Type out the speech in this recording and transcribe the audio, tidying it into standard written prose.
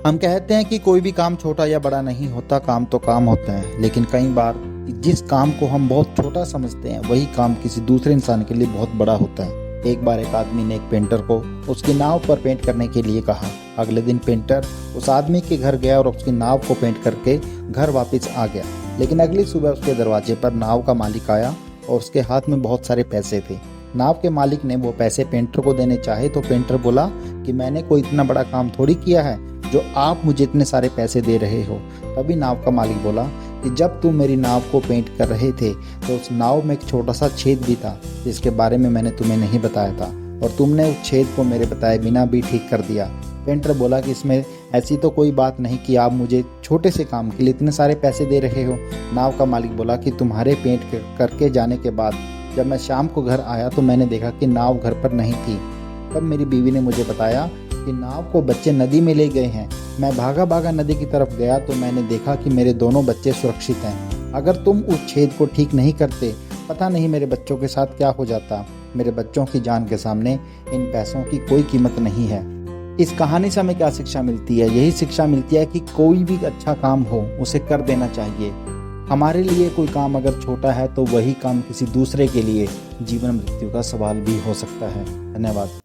हम कहते हैं कि कोई भी काम छोटा या बड़ा नहीं होता, काम तो काम होते हैं। लेकिन कई बार जिस काम को हम बहुत छोटा समझते हैं वही काम किसी दूसरे इंसान के लिए बहुत बड़ा होता है। एक बार एक आदमी ने एक पेंटर को उसकी नाव पर पेंट करने के लिए कहा। अगले दिन पेंटर उस आदमी के घर गया और उसकी नाव को पेंट करके घर वापस आ गया। लेकिन अगली सुबह उसके दरवाजे पर नाव का मालिक आया और उसके हाथ में बहुत सारे पैसे थे। नाव के मालिक ने वो पैसे पेंटर को देने चाहे तो पेंटर बोला कि मैंने कोई इतना बड़ा काम थोड़ी किया है जो आप मुझे इतने सारे पैसे दे रहे हो। तभी नाव का मालिक बोला कि जब तुम मेरी नाव को पेंट कर रहे थे तो उस नाव में एक छोटा सा छेद भी था जिसके बारे में मैंने तुम्हें नहीं बताया था, और तुमने उस छेद को मेरे बताए बिना भी ठीक कर दिया। पेंटर बोला कि इसमें ऐसी तो कोई बात नहीं कि आप मुझे छोटे से काम के लिए इतने सारे पैसे दे रहे हो। नाव का मालिक बोला कि तुम्हारे पेंट करके जाने के बाद जब मैं शाम को घर आया तो मैंने देखा कि नाव घर पर नहीं थी। तब मेरी बीवी ने मुझे बताया कि नाव को बच्चे नदी में ले गए हैं। मैं भागा भागा नदी की तरफ गया तो मैंने देखा कि मेरे दोनों बच्चे सुरक्षित हैं। अगर तुम उस छेद को ठीक नहीं करते, पता नहीं मेरे बच्चों के साथ क्या हो जाता। मेरे बच्चों की जान के सामने इन पैसों की कोई कीमत नहीं है। इस कहानी से हमें क्या शिक्षा मिलती है? यही शिक्षा मिलती है कि कोई भी अच्छा काम हो उसे कर देना चाहिए। हमारे लिए कोई काम अगर छोटा है तो वही काम किसी दूसरे के लिए जीवन मृत्यु का सवाल भी हो सकता है। धन्यवाद।